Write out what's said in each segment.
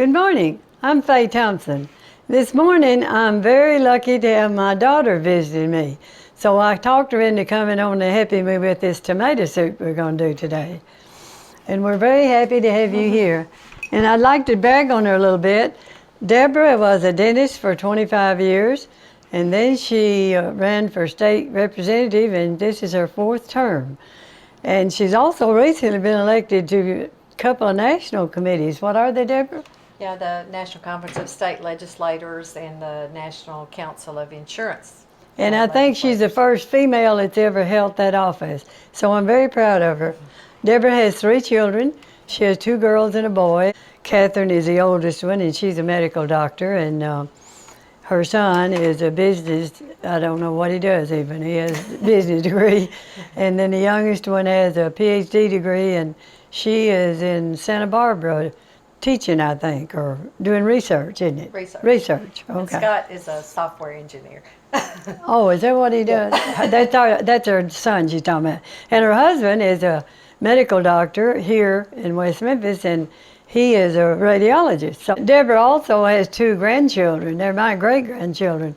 Good morning. I'm Faye Thompson. This morning I'm very lucky to have my daughter visiting me. So I talked her into coming on to helping me with this tomato soup we're going to do today. And we're very happy to have you here. And I'd like to brag on her a little bit. Deborah was a dentist for 25 years, and then she ran for state representative, and this is her 4th term. And she's also recently been elected to a couple of national committees. What are they, Deborah? Yeah, the National Conference of State Legislators and the National Council of Insurance. And I think she's the first female that's ever held that office. So I'm very proud of her. Deborah has 3 children. She has 2 girls and a boy. Catherine is the oldest one, and she's a medical doctor. And her son is a business, I don't know what he does even. He has a business degree. And then the youngest one has a PhD degree, and she is in Santa Barbara teaching, I think, or doing research, isn't it? Research, okay. And Scott is a software engineer. Oh, is that what he does? That's her son she's talking about. And her husband is a medical doctor here in West Memphis, and he is a radiologist. So Deborah also has 2 grandchildren. They're my great-grandchildren.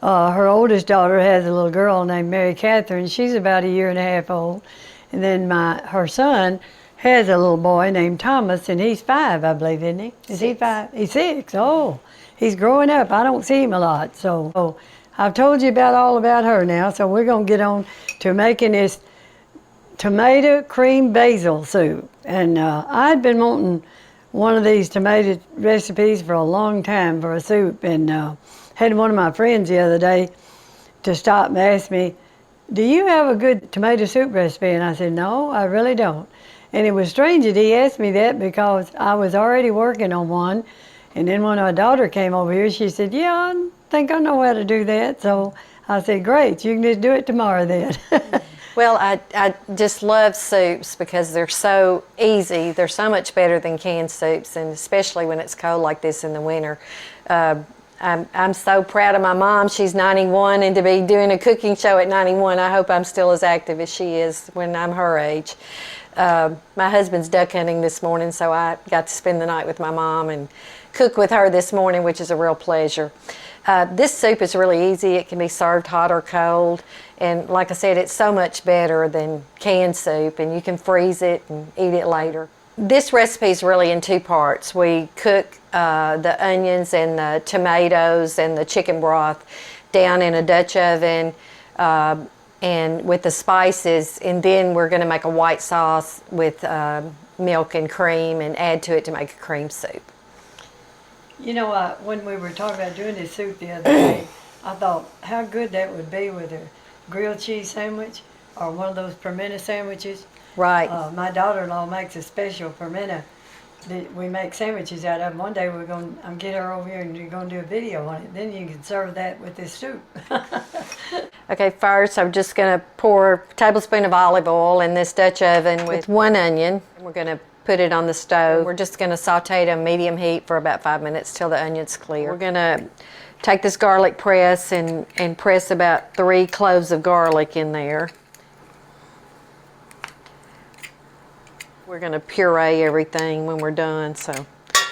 Her oldest daughter has a little girl named Mary Catherine. She's about 1.5 years old. And then her son has a little boy named Thomas, and he's 5, I believe, isn't he? Is he 5? He's 6. Oh, he's growing up. I don't see him a lot. So I've told you all about her now, so we're going to get on to making this tomato cream basil soup. And I'd been wanting one of these tomato recipes for a long time for a soup, and had one of my friends the other day to stop and ask me, do you have a good tomato soup recipe? And I said, no, I really don't. And it was strange that he asked me that because I was already working on one. And then when our daughter came over here, she said, yeah, I think I know how to do that. So I said, great, you can just do it tomorrow then. Well, I just love soups because they're so easy. They're so much better than canned soups, and especially when it's cold like this in the winter. I'm so proud of my mom. She's 91, and to be doing a cooking show at 91, I hope I'm still as active as she is when I'm her age. My husband's duck hunting this morning, so I got to spend the night with my mom and cook with her this morning, which is a real pleasure. This soup is really easy. It can be served hot or cold, and like I said, it's so much better than canned soup, and you can freeze it and eat it later. This recipe is really in 2 parts. We cook the onions and the tomatoes and the chicken broth down in a Dutch oven and with the spices, and then we're going to make a white sauce with milk and cream and add to it to make a cream soup. You know, when we were talking about doing this soup the other day, I thought how good that would be with a grilled cheese sandwich or one of those pimento sandwiches. Right. My daughter-in-law makes a special pimento that we make sandwiches out of. One day I'm get her over here and we're going to do a video on it. Then you can serve that with this soup. Okay, first I'm just going to pour a tablespoon of olive oil in this Dutch oven with 1 onion. We're going to put it on the stove. We're just going to saute it on medium heat for about 5 minutes till the onion's clear. We're going to take this garlic press and press about 3 cloves of garlic in there. We're going to puree everything when we're done. So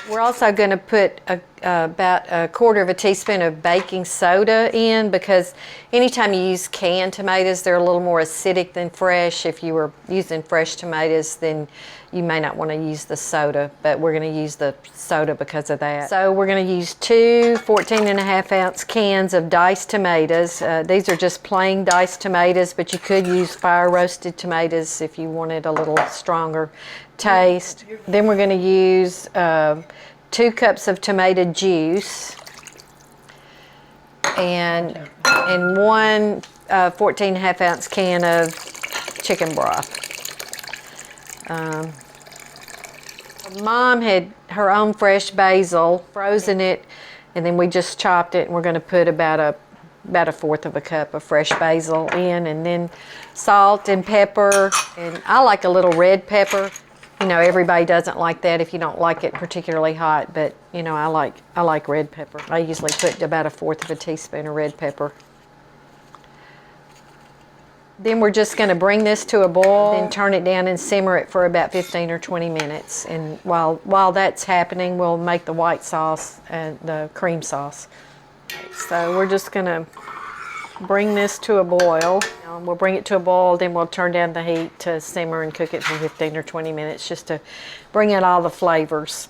we're also going to put about 1/4 teaspoon of baking soda in, because anytime you use canned tomatoes, they're a little more acidic than fresh. If you were using fresh tomatoes, then you may not want to use the soda, but we're going to use the soda because of that. So we're going to use 2 14.5-ounce cans of diced tomatoes. These are just plain diced tomatoes, but you could use fire roasted tomatoes if you wanted a little stronger taste. Then we're going to use 2 cups of tomato juice and 1 14.5-ounce can of chicken broth. Mom had her own fresh basil, frozen it, and then we just chopped it, and we're going to put about 1/4 cup of fresh basil in, and then salt and pepper, and I like a little red pepper. You know, everybody doesn't like that if you don't like it particularly hot, but you know, I like red pepper. I usually put about 1/4 teaspoon of red pepper. Then we're just going to bring this to a boil, then turn it down and simmer it for about 15 or 20 minutes. And while that's happening, we'll make the white sauce and the cream sauce. So we're just going to bring this to a boil. We'll bring it to a boil, then we'll turn down the heat to simmer and cook it for 15 or 20 minutes just to bring out all the flavors.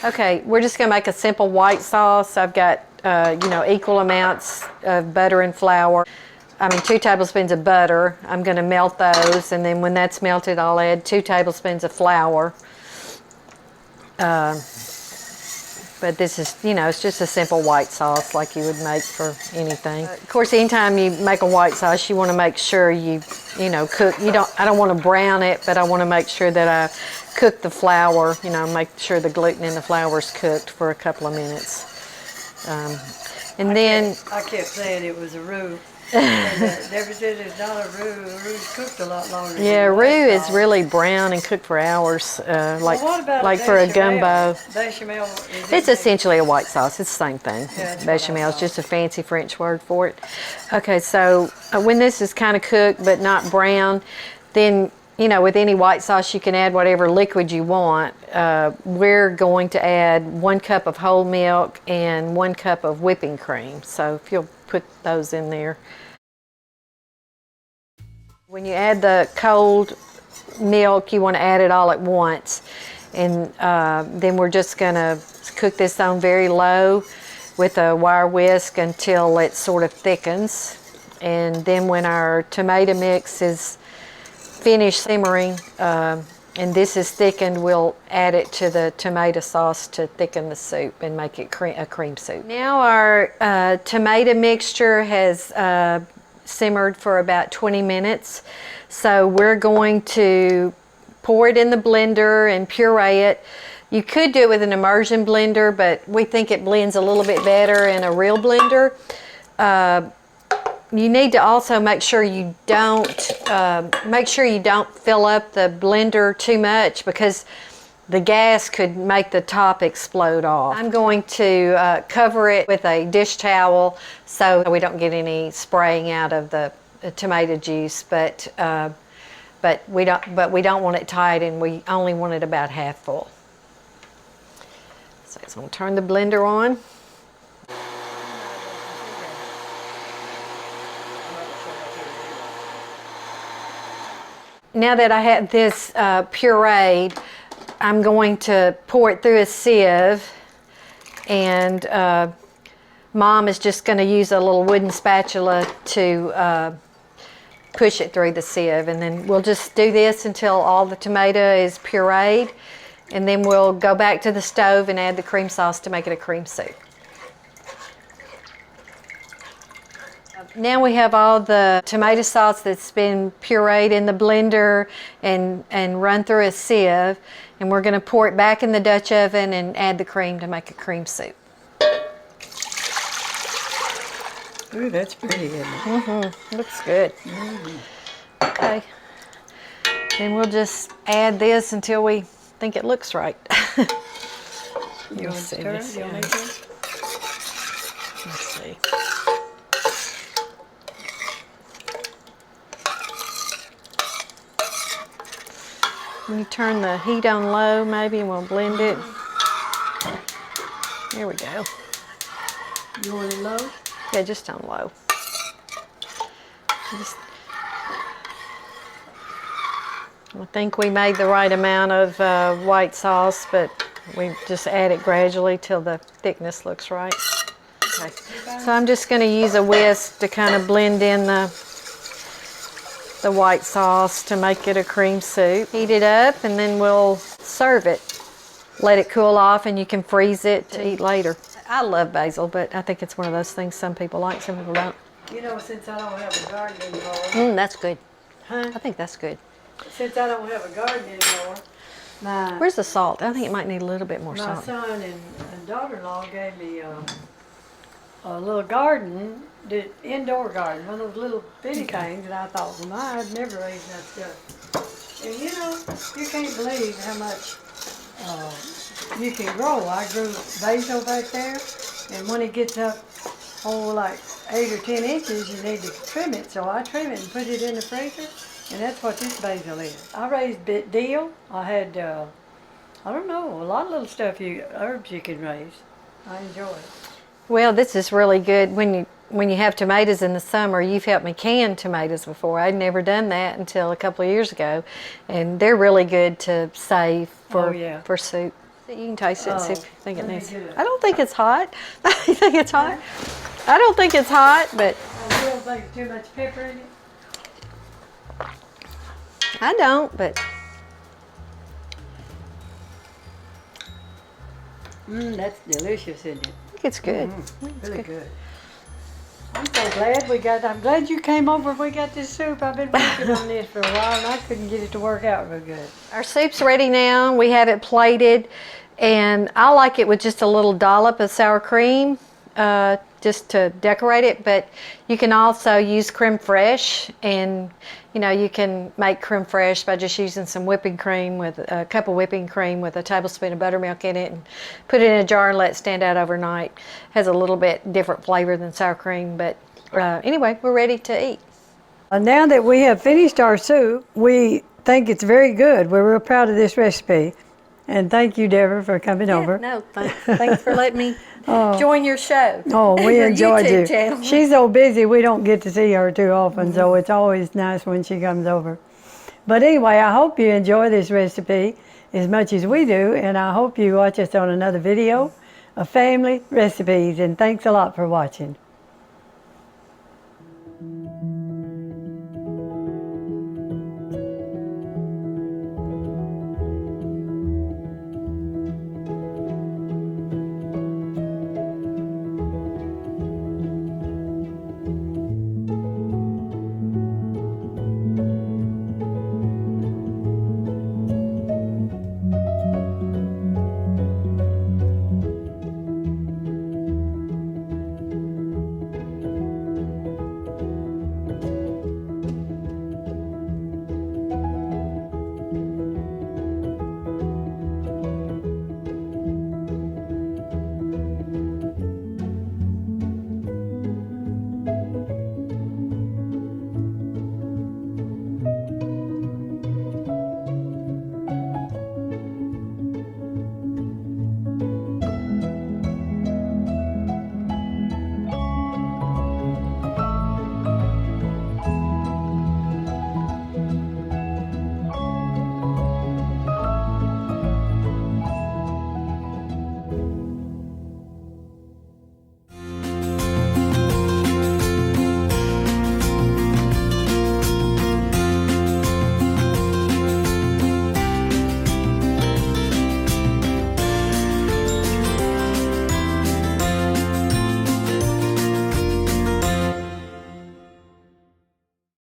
Okay, we're just going to make a simple white sauce. I've got, equal amounts of butter and flour. 2 tablespoons of butter. I'm going to melt those, and then when that's melted, I'll add 2 tablespoons of flour. But this is, it's just a simple white sauce like you would make for anything. Of course, anytime you make a white sauce, you want to make sure you cook. I don't want to brown it, but I want to make sure that I cook the flour, make sure the gluten in the flour is cooked for a couple of minutes. I kept saying it was a roux. Debbie said it's not a roux. A roux's cooked a lot longer. Yeah, roux is really brown and cooked for hours, like for a gumbo. Bechamel. It's essentially a white sauce. It's the same thing. Yeah, Bechamel is just a fancy French word for it. Okay, so when this is kind of cooked but not brown, then with any white sauce you can add whatever liquid you want. We're going to add 1 cup of whole milk and 1 cup of whipping cream. So if you'll put those in there. When you add the cold milk, you want to add it all at once. And then we're just going to cook this on very low with a wire whisk until it sort of thickens. And then when our tomato mix is finished simmering and this is thickened, we'll add it to the tomato sauce to thicken the soup and make it a cream soup. Now our tomato mixture has simmered for about 20 minutes. So we're going to pour it in the blender and puree it. You could do it with an immersion blender, but we think it blends a little bit better in a real blender. You need to also make sure you don't fill up the blender too much, because the gas could make the top explode off. I'm going to cover it with a dish towel so we don't get any spraying out of the tomato juice, but we don't want it tight, and we only want it about half full. So I'm going to turn the blender on. Now that I have this pureed, I'm going to pour it through a sieve, and Mom is just going to use a little wooden spatula to push it through the sieve, and then we'll just do this until all the tomato is pureed, and then we'll go back to the stove and add the cream sauce to make it a cream soup. Now we have all the tomato sauce that's been pureed in the blender and run through a sieve, and we're going to pour it back in the Dutch oven and add the cream to make a cream soup. Ooh, that's pretty, isn't it? Mm-hmm. Looks good. Mm-hmm. Okay. Then we'll just add this until we think it looks right. You want to stir it? You want me to? Let's see. When you turn the heat on low, maybe, and we'll blend it. There we go. You want it low? Yeah, just on low. I think we made the right amount of white sauce, but we just add it gradually till the thickness looks right. Okay. So I'm just going to use a whisk to kind of blend in the white sauce to make it a cream soup. Heat it up, and then we'll serve it. Let it cool off, and you can freeze it to eat later. I love basil, but I think it's one of those things some people like, some people don't. Since I don't have a garden anymore. That's good. Huh? I think that's good. Since I don't have a garden anymore, where's the salt? I think it might need a little bit more my salt. son and daughter-in-law gave me a little garden, the indoor garden, one of those little bitty things, and I thought, well, I'd never raised that stuff. And you can't believe how much you can grow. I grew basil back there, and when it gets up like 8 or 10 inches, you need to trim it. So I trim it and put it in the freezer, and that's what this basil is. I raised dill. I had, I don't know, a lot of little herbs you can raise. I enjoy it. Well, this is really good when you have tomatoes in the summer. You've helped me can tomatoes before. I'd never done that until a couple of years ago, and they're really good to save for soup. You can taste it and see if you think it needs. I don't think it's hot. You think it's hot? I don't think it's hot, but You don't think too much pepper in it? I don't. But That's delicious, isn't it? I think it's good. It's really good. I'm so glad I'm glad you came over and we got this soup. I've been working on this for a while and I couldn't get it to work out real good. Our soup's ready now. We have it plated, and I like it with just a little dollop of sour cream, just to decorate it. But you can also use creme fraiche, and you can make creme fraiche by just using some whipping cream with a cup of whipping cream with a tablespoon of buttermilk in it, and put it in a jar and let it stand out overnight. Has a little bit different flavor than sour cream, but anyway, we're ready to eat. Now that we have finished our soup, we think it's very good. We're real proud of this recipe. And thank you, Deborah, for coming over. No, thanks for letting me join your show. Oh, we Your enjoyed YouTube you. channel. She's so busy, we don't get to see her too often, so it's always nice when she comes over. But anyway, I hope you enjoy this recipe as much as we do, and I hope you watch us on another video of family recipes, and thanks a lot for watching.